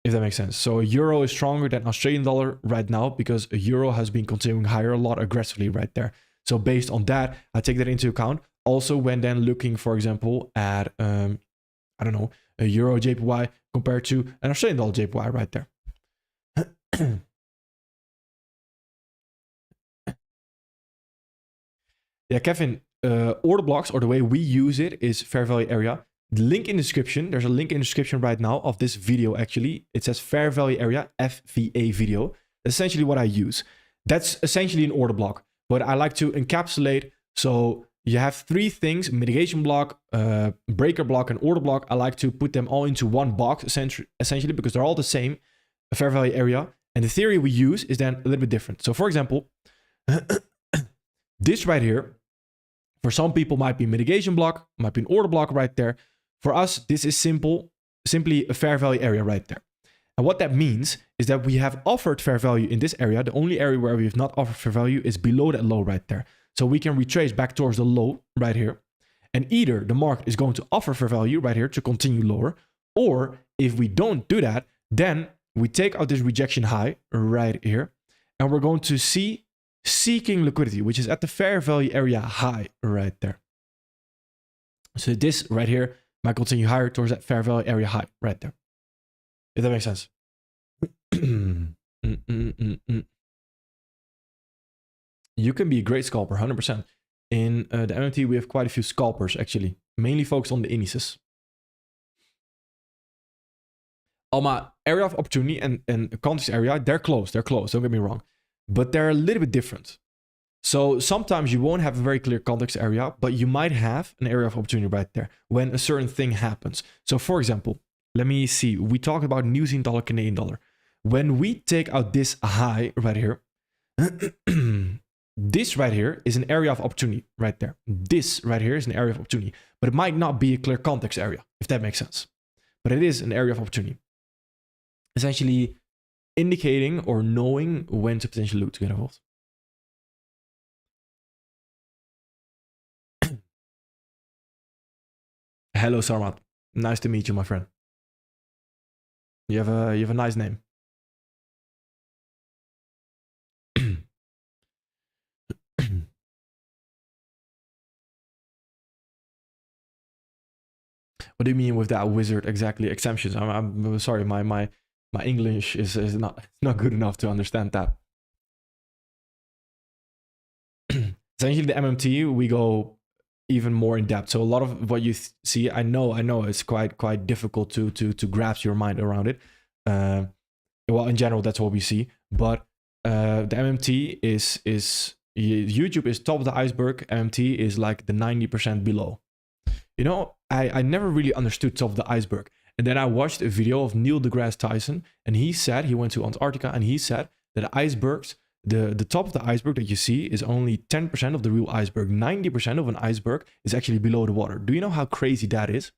if that makes sense. So a euro is stronger than Australian dollar right now because a euro has been continuing higher a lot aggressively right there. So based on that, I take that into account. Also, when then looking, for example, at, I don't know, a euro JPY compared to an Australian dollar JPY right there. Yeah, Kevin, order blocks, or the way we use it, is fair value area. The link in the description, there's a link in the description right now of this video actually. It says fair value area, FVA video. That's essentially what I use. That's essentially an order block, but I like to encapsulate. So you have three things: mitigation block, breaker block, and order block. I like to put them all into one box essentially because they're all the same, a fair value area. And the theory we use is then a little bit different. So for example, this right here, for some people might be mitigation block, might be an order block right there. For us, this is simple. simply a fair value area right there. And what that means is that we have offered fair value in this area. The only area where we have not offered fair value is below that low right there. So we can retrace back towards the low right here. And either the market is going to offer fair value right here to continue lower, or if we don't do that, then we take out this rejection high right here, and we're going to see seeking liquidity, which is at the fair value area high right there. So this right here might continue higher towards that fair value area high right there. If that makes sense. You can be a great scalper, 100%. In the MMT, we have quite a few scalpers, actually. Mainly focused on the indices. My area of opportunity and context area, they're close. They're close, don't get me wrong. But they're a little bit different. So sometimes you won't have a very clear context area, but you might have an area of opportunity right there when a certain thing happens. So for example, let me see. We talked about New Zealand dollar, Canadian dollar. When we take out this high right here, this right here is an area of opportunity right there. This right here is an area of opportunity, but it might not be a clear context area, if that makes sense. But it is an area of opportunity. Essentially indicating or knowing when to potentially look to get involved. Hello, Sarmat. Nice to meet you, my friend. You have a nice name. What do you mean with that wizard exactly? Exemptions. I'm sorry, my English is not good enough to understand that. Essentially, the MMT, we go even more in depth. So a lot of what you see, I know it's quite difficult to grasp your mind around it. Well, in general, that's what we see. But the MMT is YouTube is top of the iceberg. MMT is like the 90% below. You know, I never really understood top of the iceberg. And then I watched a video of Neil deGrasse Tyson, and he said he went to Antarctica, and he said that icebergs, the top of the iceberg that you see is only 10% of the real iceberg. 90% of an iceberg is actually below the water. Do you know how crazy that is?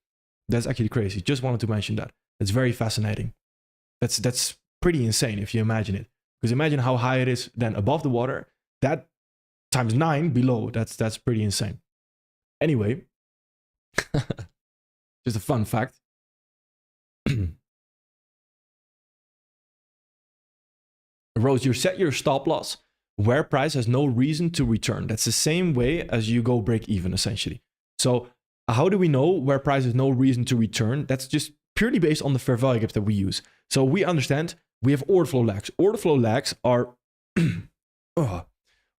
That's actually crazy. Just wanted to mention that. It's very fascinating. That's pretty insane if you imagine it. Because imagine how high it is then above the water. That times 9 below. That's pretty insane. Anyway, just a fun fact. Rose, you set your stop loss where price has no reason to return. That's the same way as you go break even, essentially. So how do we know where price has no reason to return? That's just purely based on the fair value gaps that we use. So we understand we have order flow lags. Order flow lags are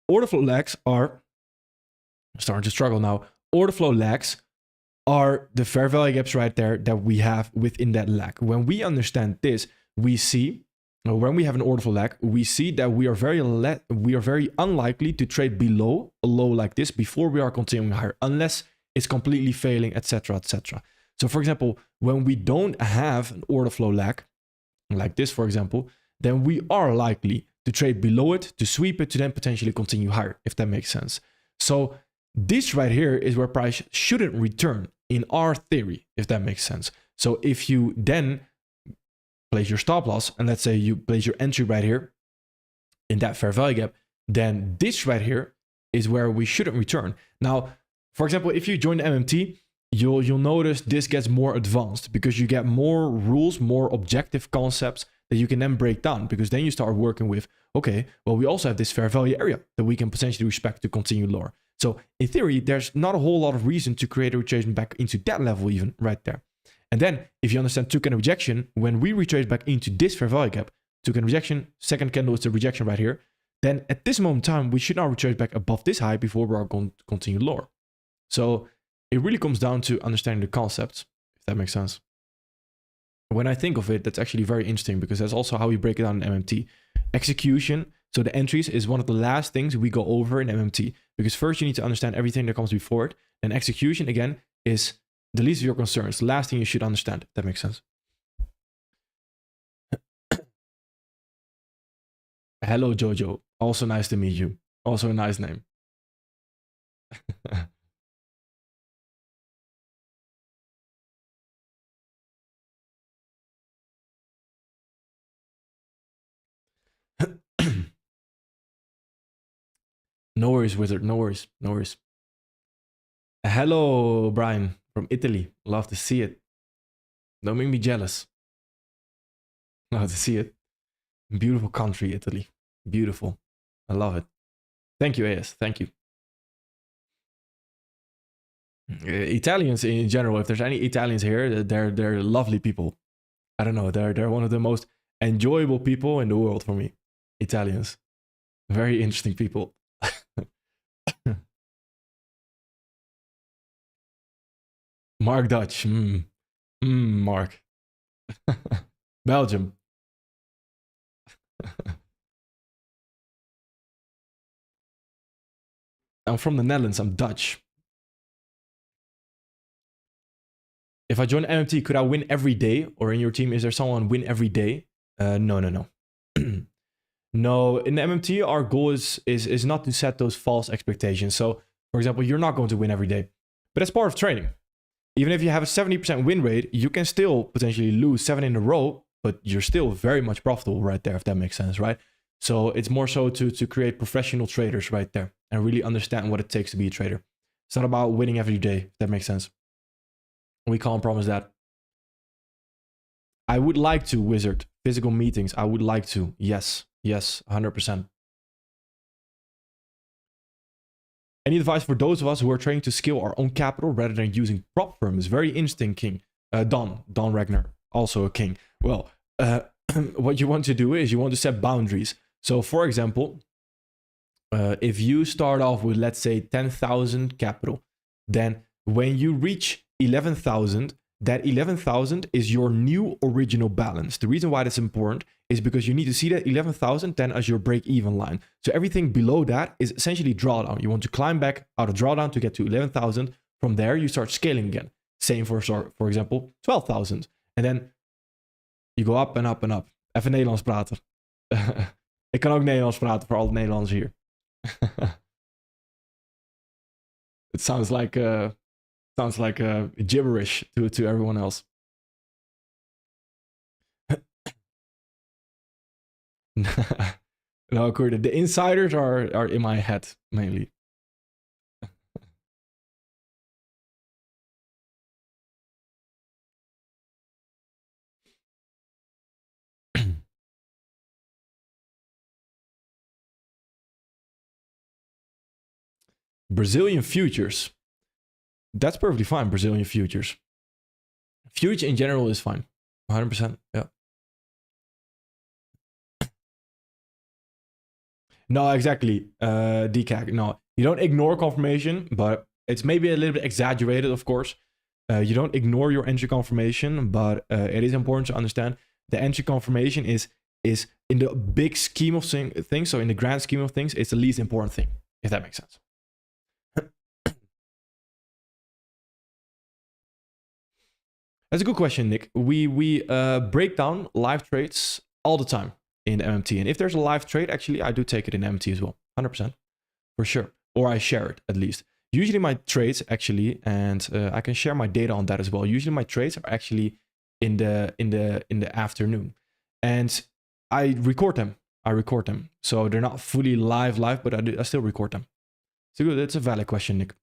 order flow lags are I'm starting to struggle now. Order flow lags are the fair value gaps right there that we have within that lag. When we understand this, we see when we have an order flow lag, we see that we are very unlikely to trade below a low like this before we are continuing higher, unless it's completely failing, etc., etc. So for example, when we don't have an order flow lag, like this, for example, then we are likely to trade below it, to sweep it, to then potentially continue higher, if that makes sense. So this right here is where price shouldn't return in our theory, if that makes sense. So if you then place your stop loss, and let's say you place your entry right here in that fair value gap, then this right here is where we shouldn't return. Now, for example, if you join the MMT, you'll notice this gets more advanced because you get more rules, more objective concepts that you can then break down, because then you start working with, okay, well, we also have this fair value area that we can potentially respect to continue lower. So in theory, there's not a whole lot of reason to create a retracement back into that level even right there. And then if you understand two candle rejection, when we retrace back into this fair value gap, two candle rejection, second candle is the rejection right here, then at this moment in time, we should not retrace back above this high before we are going to continue lower. So it really comes down to understanding the concepts, if that makes sense. When I think of it, that's actually very interesting because that's also how we break it down in MMT. Execution, so the entries is one of the last things we go over in MMT, because first you need to understand everything that comes before it. And execution, again, is the least of your concerns, the last thing you should understand, if that makes sense. Hello, Jojo. Also nice to meet you. Also a nice name. No worries, wizard. No worries. No worries. Hello, Brian from Italy. Love to see it. Don't make me jealous. Love to see it. Beautiful country, Italy. Beautiful. I love it. Thank you, AS. Thank you. Italians in general, if there's any Italians here, they're lovely people. I don't know, they're one of the most enjoyable people in the world for me. Italians. Very interesting people. Mark Dutch. Mark. Belgium. I'm from the Netherlands. I'm Dutch. If I join MMT, could I win every day? Or in your team, is there someone win every day? No. No, in the MMT, our goal is not to set those false expectations. So, for example, you're not going to win every day, but that's part of training. Even if you have a 70% win rate, you can still potentially lose 7 in a row, but you're still very much profitable right there, if that makes sense, right? So it's more so to create professional traders right there and really understand what it takes to be a trader. It's not about winning every day, if that makes sense. We can't promise that. I would like to, Wizard. Physical meetings, I would like to. Yes, 100%. Any advice for those of us who are trying to scale our own capital rather than using prop firms? Very interesting, King. Don Ragnar, also a king. Well, what you want to do is you want to set boundaries. So, for example, if you start off with, let's say, 10,000 capital, then when you reach 11,000, that 11,000 is your new original balance. The reason why that's important is because you need to see that 11,000 then as your break-even line. So everything below that is essentially drawdown. You want to climb back out of drawdown to get to 11,000. From there, you start scaling again. Same for example, 12,000. And then you go up and up and up. Even Nederlands praten. Ik kan ook Nederlands praten voor alle Nederlanders hier. It sounds like gibberish to everyone else. No, Kurt, the insiders are in my head mainly. Brazilian futures. That's perfectly fine, Brazilian futures. Future in general is fine. 100%, yeah. No, exactly. DCAC. No, you don't ignore confirmation, but it's maybe a little bit exaggerated, of course. You don't ignore your entry confirmation, but it is important to understand the entry confirmation is in the big scheme of things, so in the grand scheme of things, it's the least important thing, if that makes sense. That's a good question, Nick. We break down live trades all the time in MMT. And if there's a live trade, actually, I do take it in MMT as well. 100%. For sure. Or I share it, at least. Usually my trades, actually, and I can share my data on that as well. Usually my trades are actually in the afternoon. And I record them. So they're not fully live, but I still record them. So good. That's a valid question, Nick.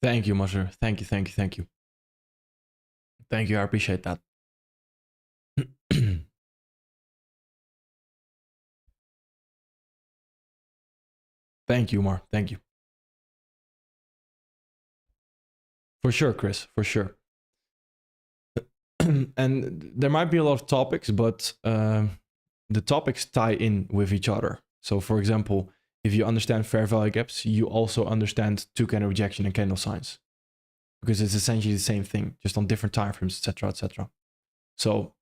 Thank you, Masher. Thank you. Thank you. I appreciate that. Thank you, Mar. Thank you. For sure, Chris. For sure. and there might be a lot of topics, but the topics tie in with each other. So for example, if you understand fair value gaps, you also understand two candle rejection and candle signs, because it's essentially the same thing, just on different time frames, etc., etc. So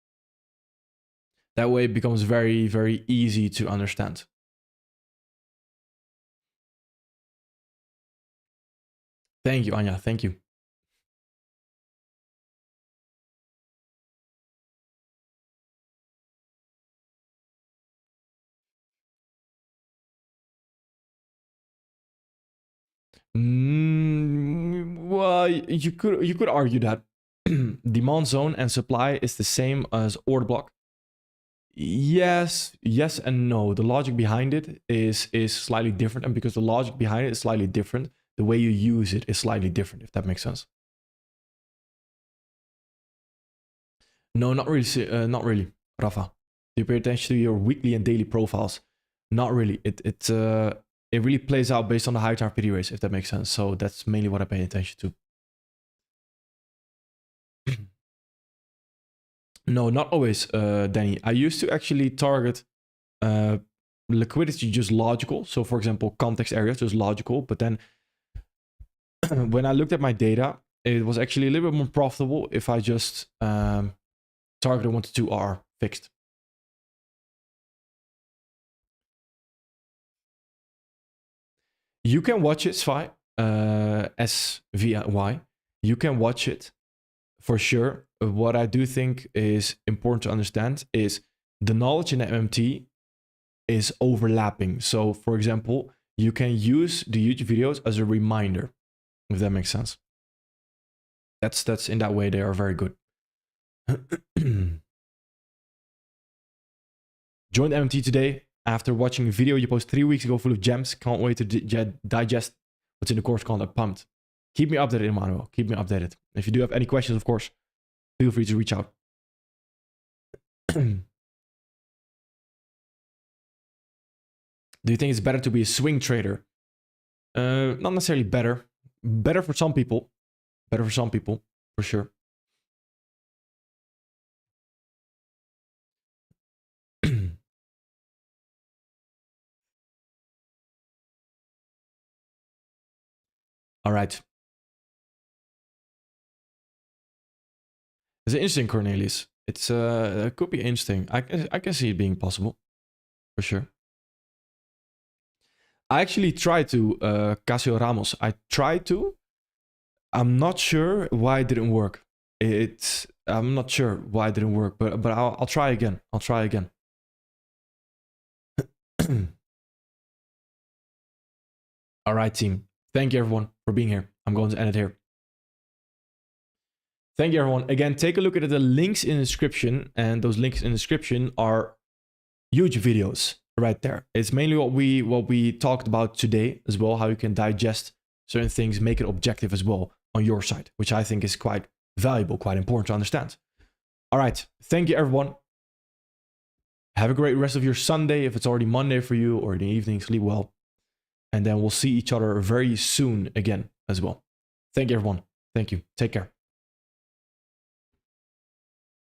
that way it becomes very, very easy to understand. Thank you, Anya. Thank you. Well, you could argue that demand zone and supply is the same as order block. Yes and no. The logic behind it is slightly different, and because the logic behind it is slightly different, the way you use it is slightly different, if that makes sense. No, not really, Rafa. Do you pay attention to your weekly and daily profiles? Not really. It really plays out based on the high time PD rates, if that makes sense. So that's mainly what I pay attention to. No, not always, Danny. I used to actually target liquidity just logical. So for example, context areas just logical. But then when I looked at my data, it was actually a little bit more profitable if I just targeted 1 to 2 R fixed. You can watch it, Svy, SVY. You can watch it for sure. What I do think is important to understand is the knowledge in MMT is overlapping. So for example, you can use the YouTube videos as a reminder, if that makes sense. That's in that way they are very good. Joined MMT today after watching a video you posted 3 weeks ago full of gems. Can't wait to digest what's in the course content. Pumped. Keep me updated, Emmanuel. Keep me updated. If you do have any questions, of course, feel free to reach out. Do you think it's better to be a swing trader? Not necessarily better. Better for some people. Better for some people, for sure. All right. It's interesting, Cornelius. It's it could be interesting. I can see it being possible, for sure. I actually tried to Casio Ramos. I tried to. I'm not sure why it didn't work. I'm not sure why it didn't work, but I'll try again. I'll try again. All right, team. Thank you, everyone, for being here. I'm going to end it here. Thank you, everyone. Again, take a look at the links in the description, and those links in the description are huge videos right there. It's mainly what we talked about today as well, how you can digest certain things, make it objective as well on your side, which I think is quite valuable, quite important to understand. All right. Thank you, everyone. Have a great rest of your Sunday, if it's already Monday for you, or in the evening, sleep well. And then we'll see each other very soon again as well. Thank you, everyone. Thank you. Take care.